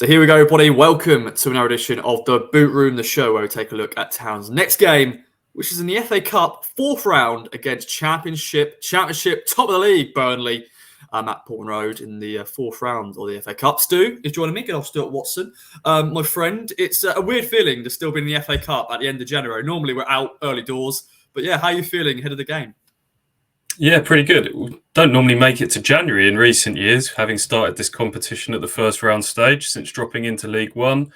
So here we go, everybody. Welcome to another edition of the Boot Room, the show where we take a look at Town's next game, which is in the FA Cup fourth round against Championship top of the league, Burnley, at Portman Road in the fourth round of the FA Cup. Stu is joining me, good old Stuart Watson. My friend, it's a weird feeling to still be in the FA Cup at the end of January. Normally we're out early doors, but yeah, how are you feeling ahead of the game? Yeah, pretty good. We don't normally make it to January in recent years, having started this competition at the first round stage since dropping into League One.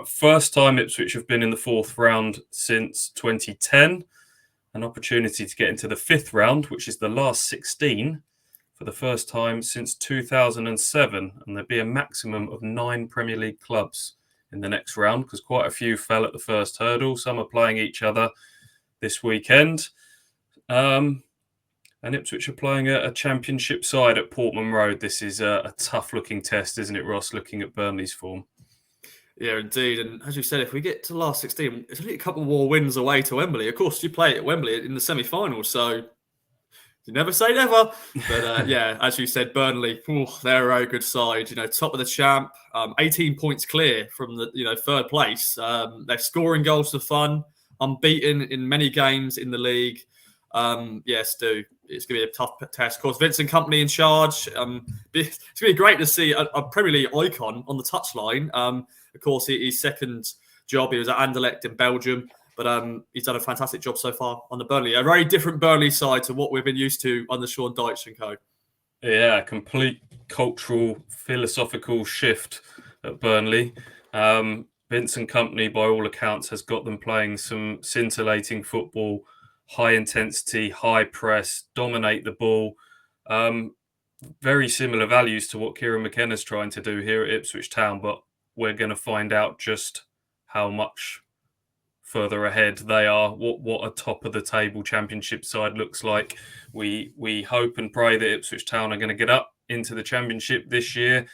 First time Ipswich have been in the fourth round since 2010. An opportunity to get into the fifth round, which is the last 16, for the first time since 2007. And there'll be a maximum of 9 Premier League clubs in the next round because quite a few fell at the first hurdle. Some are playing each other this weekend. And Ipswich are playing a championship side at Portman Road. This is a tough-looking test, isn't it, Ross, looking at Burnley's form? Yeah, indeed. And as you said, if we get to the last 16, it's only a couple more wins away to Wembley. Of course, you play at Wembley in the semi-finals, so you never say never. But yeah, as you said, Burnley, they're a very good side. You know, top of the champ, 18 points clear from the third place. They're scoring goals for fun, unbeaten in many games in the league. Yes, Stu, it's going to be a tough test. Of course, Vincent Kompany in charge. It's going to be great to see a Premier League icon on the touchline. Of course, his second job, he was at Anderlecht in Belgium, but he's done a fantastic job so far on the Burnley. A very different Burnley side to what we've been used to under Sean Dyche and co. Yeah, complete cultural, philosophical shift at Burnley. Vincent Kompany, by all accounts, has got them playing some scintillating football, high intensity, high press, dominate the ball. Very similar values to what Kieran McKenna's trying to do here at Ipswich Town, but we're going to find out just how much further ahead they are, what a top of the table championship side looks like. We hope and pray that Ipswich Town are going to get up into the championship this year.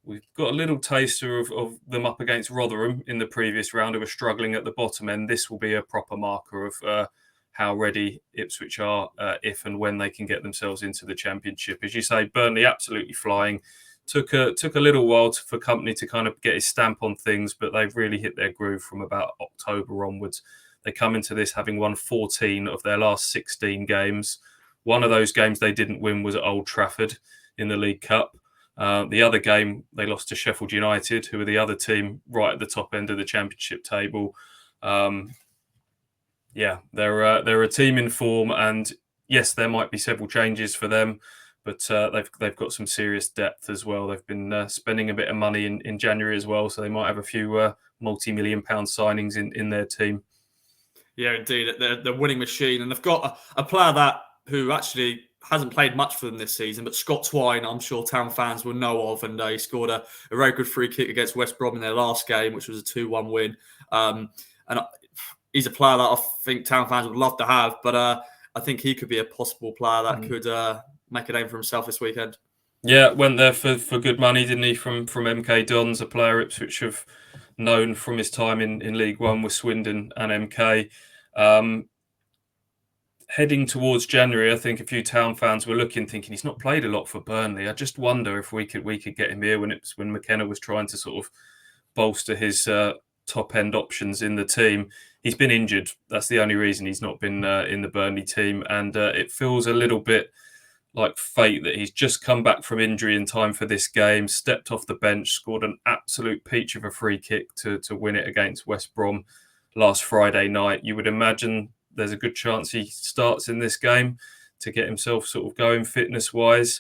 We've got a little taster of them up against Rotherham in the previous round, who were struggling at the bottom end. This will be a proper marker of how ready Ipswich are if and when they can get themselves into the championship. As you say, Burnley absolutely flying. Took a little while for Kompany to kind of get his stamp on things, but they've really hit their groove from about October onwards. They come into this having won 14 of their last 16 games. One of those games they didn't win was at Old Trafford in the League Cup. The other game, they lost to Sheffield United, who are the other team right at the top end of the championship table. Yeah, they're a team in form, and yes, there might be several changes for them, but they've got some serious depth as well. They've been spending a bit of money in January as well, so they might have a few multi-million-pound signings in their team. Yeah, indeed, they're winning machine, and they've got a player who actually hasn't played much for them this season, but Scott Twine, I'm sure Town fans will know of, and he scored a very good free kick against West Brom in their last game, which was a 2-1 win. And he's a player that I think Town fans would love to have, but I think he could be a possible player that could make a name for himself this weekend. Yeah, went there for good money, didn't he, from MK Dons, a player Ipswich have known from his time in League One with Swindon and MK. Heading towards January, I think a few Town fans were thinking he's not played a lot for Burnley. I just wonder if we could get him here when McKenna was trying to sort of bolster his top-end options in the team. He's been injured. That's the only reason he's not been in the Burnley team. And it feels a little bit like fate that he's just come back from injury in time for this game, stepped off the bench, scored an absolute peach of a free kick to win it against West Brom last Friday night. You would imagine there's a good chance he starts in this game to get himself sort of going fitness-wise.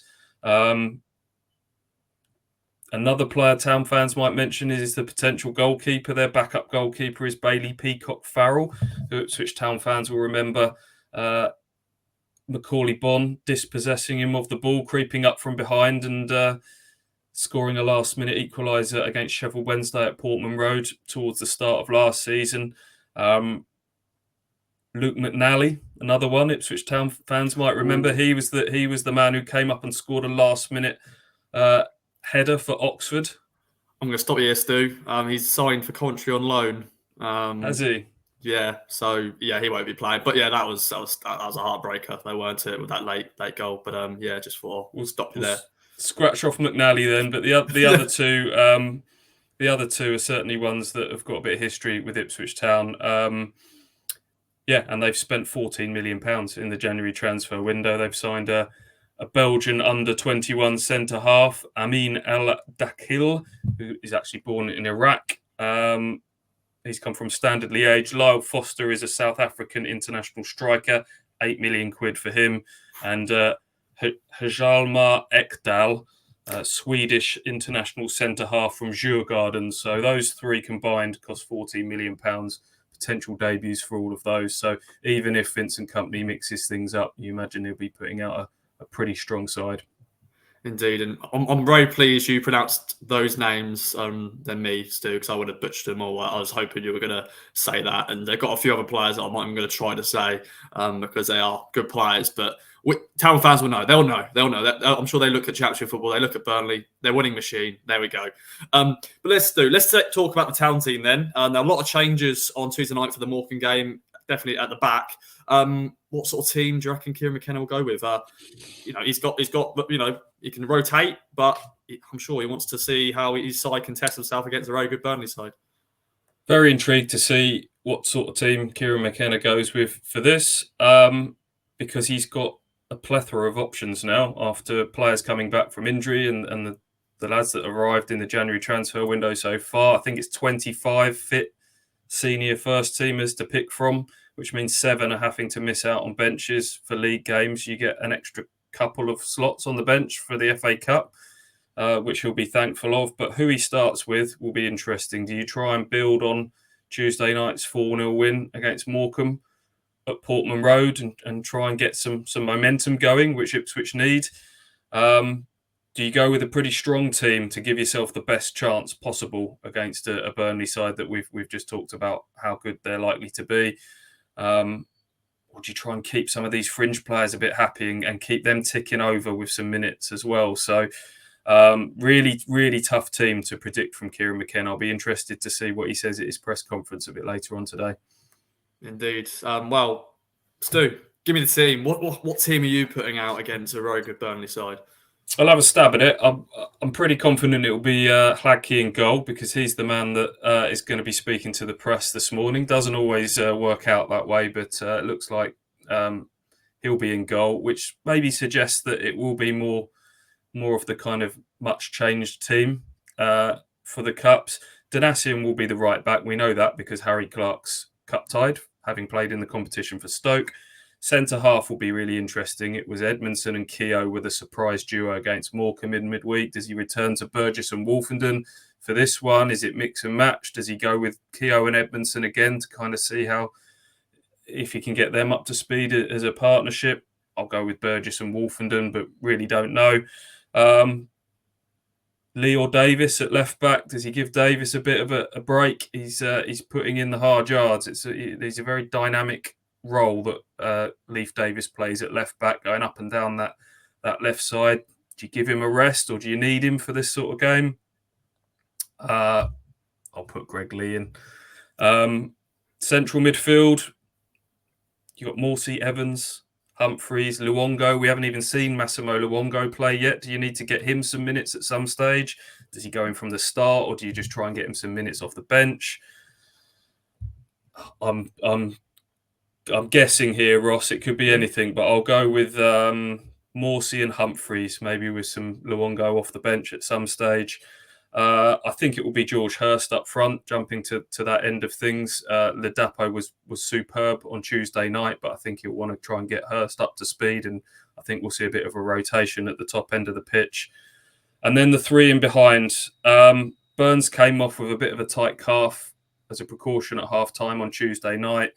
Another player Town fans might mention is the potential goalkeeper. Their backup goalkeeper is Bailey Peacock-Farrell, who Ipswich Town fans will remember Macaulay Bonne dispossessing him of the ball, creeping up from behind and scoring a last-minute equaliser against Sheffield Wednesday at Portman Road towards the start of last season. Luke McNally, another one Ipswich Town fans might remember. He was the man who came up and scored a last-minute header for Oxford. I'm going to stop you here, Stu. He's signed for Coventry on loan. Has he? Yeah, so yeah, he won't be playing. But yeah, that was a heartbreaker. They weren't it with that late goal. But yeah, just we'll stop you there. Scratch off McNally then. But the other two, the other two are certainly ones that have got a bit of history with Ipswich Town. And they've spent £14 million in the January transfer window. They've signed a Belgian under-21 centre-half, Amin El Dakhil, who is actually born in Iraq. He's come from Standard Liège. Lyle Foster is a South African international striker, £8 million for him. And Hjalmar Ekdal, Swedish international centre-half from Djurgården. So those three combined cost £14 million. Potential debuts for all of those. So even if Vincent Kompany mixes things up, you imagine he'll be putting out a pretty strong side. Indeed, and I'm very pleased you pronounced those names than me, Stu, because I would have butchered them all. I was hoping you were going to say that, and they've got a few other players that I'm not even going to try to say because they are good players. But Town fans will know. They'll know. I'm sure they look at Championship football. They look at Burnley. They're winning machine. There we go. But let's talk about the Town team then. There are a lot of changes on Tuesday night for the Morecambe game. Definitely at the back. What sort of team do you reckon Kieran McKenna will go with? He's got. He can rotate, but I'm sure he wants to see how his side can test himself against a very good Burnley side. Very intrigued to see what sort of team Kieran McKenna goes with for this, because he's got a plethora of options now after players coming back from injury and the lads that arrived in the January transfer window so far. I think it's 25 fit senior first teamers to pick from, which means 7 are having to miss out on benches for league games. You get an extra couple of slots on the bench for the FA Cup, which he'll be thankful of. But who he starts with will be interesting. Do you try and build on Tuesday night's 4-0 win against Morecambe at Portman Road and try and get some momentum going, which Ipswich need? Do you go with a pretty strong team to give yourself the best chance possible against a Burnley side that we've just talked about how good they're likely to be? Or do you try and keep some of these fringe players a bit happy and keep them ticking over with some minutes as well? So really, really tough team to predict from Kieran McKenna. I'll be interested to see what he says at his press conference a bit later on today. Indeed. Well, Stu, give me the team. What team are you putting out against a very good Burnley side? I'll have a stab at it. I'm pretty confident it will be Hladky in goal because he's the man that is going to be speaking to the press this morning. Doesn't always work out that way, but it looks like he'll be in goal, which maybe suggests that it will be more of the kind of much changed team for the Cups. Donacien will be the right back. We know that because Harry Clark's cup tied, having played in the competition for Stoke. Centre half will be really interesting. It was Edmondson and Keogh with a surprise duo against Morecambe in midweek. Does he return to Burgess and Wolfenden for this one? Is it mix and match? Does he go with Keogh and Edmondson again to kind of see how, if he can get them up to speed as a partnership? I'll go with Burgess and Wolfenden, but really don't know. Lee or Davis at left back. Does he give Davis a bit of a break? He's putting in the hard yards. He's a very dynamic role that Leif Davis plays at left back, going up and down that left side. Do you give him a rest or do you need him for this sort of game? I'll put Greg Lee in. Central midfield, you got Morsey, Evans, Humphreys, Luongo. We haven't even seen Massimo Luongo play yet. Do you need to get him some minutes at some stage? Does he go in from the start or do you just try and get him some minutes off the bench? I'm guessing here, Ross. It could be anything, but I'll go with Morsey and Humphreys, maybe with some Luongo off the bench at some stage. I think it will be George Hurst up front, jumping to that end of things. Ladapo was superb on Tuesday night, but I think he'll want to try and get Hurst up to speed, and I think we'll see a bit of a rotation at the top end of the pitch. And then the three in behind. Burns came off with a bit of a tight calf as a precaution at half-time on Tuesday night.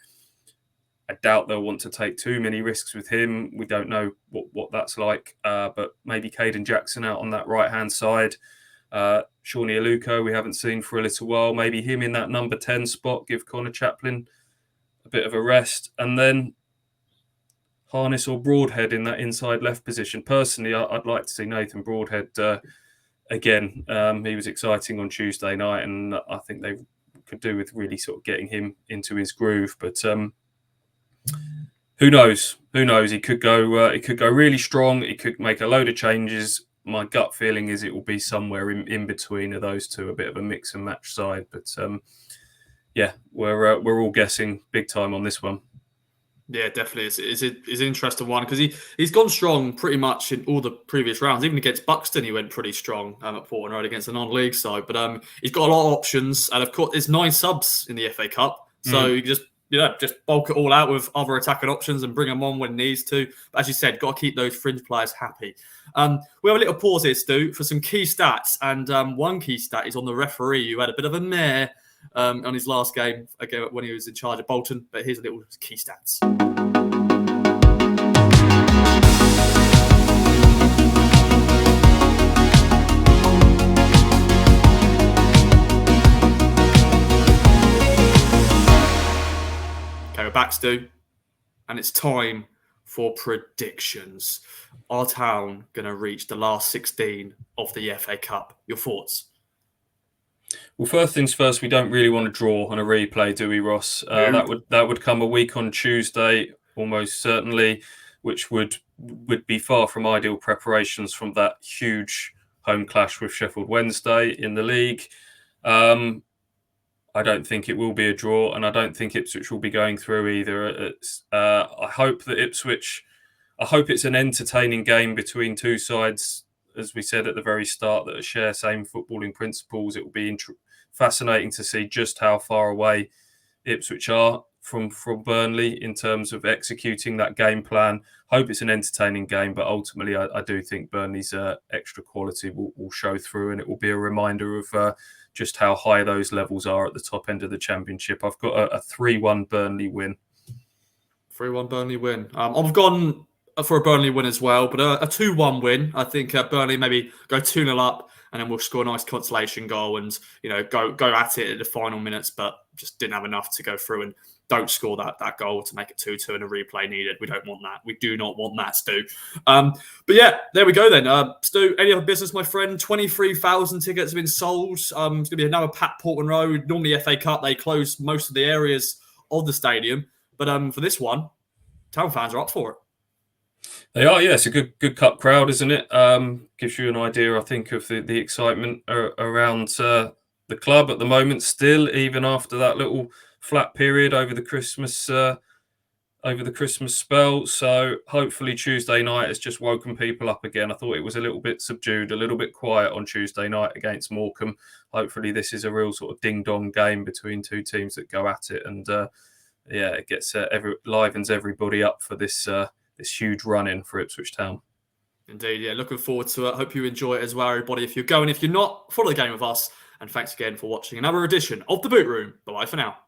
I doubt they'll want to take too many risks with him. We don't know what that's like, but maybe Caden Jackson out on that right-hand side. Shawnee Aluko, we haven't seen for a little while. Maybe him in that number 10 spot, give Connor Chaplin a bit of a rest. And then Harness or Broadhead in that inside left position. Personally, I'd like to see Nathan Broadhead again. He was exciting on Tuesday night, and I think they could do with really sort of getting him into his groove. But who knows? Who knows? He could go really strong. He could make a load of changes my gut feeling is it will be somewhere in between of those two, a bit of a mix and match side. But yeah, we're all guessing big time on this one. Yeah, definitely. It's an interesting one because he's gone strong pretty much in all the previous rounds. Even against Buxton, he went pretty strong at Portland Road against the non-league side. But he's got a lot of options, and of course, there's 9 subs in the FA Cup, so you just bulk it all out with other attacking options and bring them on when needs to. But as you said, got to keep those fringe players happy. We have a little pause here, Stu, for some key stats, and one key stat is on the referee who had a bit of a mare on his last game again when he was in charge of Bolton. But here's a little key stats. Okay, we're back, Stu, and it's time for predictions. Are Town going to reach the last 16 of the FA Cup? Your thoughts? Well, first things first, we don't really want to draw on a replay, do we, Ross? That would come a week on Tuesday, almost certainly, which would be far from ideal preparations from that huge home clash with Sheffield Wednesday in the league. I don't think it will be a draw, and I don't think Ipswich will be going through either. I hope that Ipswich. I hope it's an entertaining game between two sides, as we said at the very start, that share same footballing principles. It will be fascinating to see just how far away Ipswich are from Burnley in terms of executing that game plan. Hope it's an entertaining game, but ultimately I do think Burnley's extra quality will show through, and it will be a reminder of just how high those levels are at the top end of the Championship. I've got a 3-1 Burnley win. 3-1 Burnley win. I've gone for a Burnley win as well, but a 2-1 win. I think Burnley maybe go 2-0 up, and then we'll score a nice consolation goal and go at it at the final minutes, but just didn't have enough to go through and don't score that goal to make it 2-2 and a replay needed. We don't want that. We do not want that, Stu. But yeah, there we go then. Stu, any other business, my friend? 23,000 tickets have been sold. It's going to be another packed Portland Road. Normally FA Cup, they close most of the areas of the stadium. But for this one, Town fans are up for it. They are, yeah. It's a good cup crowd, isn't it? Gives you an idea, I think, of the excitement around the club at the moment. Still, even after that little flat period over the Christmas spell. So hopefully Tuesday night has just woken people up again. I thought it was a little bit subdued, a little bit quiet on Tuesday night against Morecambe. Hopefully this is a real sort of ding-dong game between two teams that go at it, and it gets livens everybody up for this huge run-in for Ipswich Town. Indeed, yeah. Looking forward to it. Hope you enjoy it as well, everybody. If you're going, if you're not, follow the game with us. And thanks again for watching another edition of The Boot Room. Bye for now.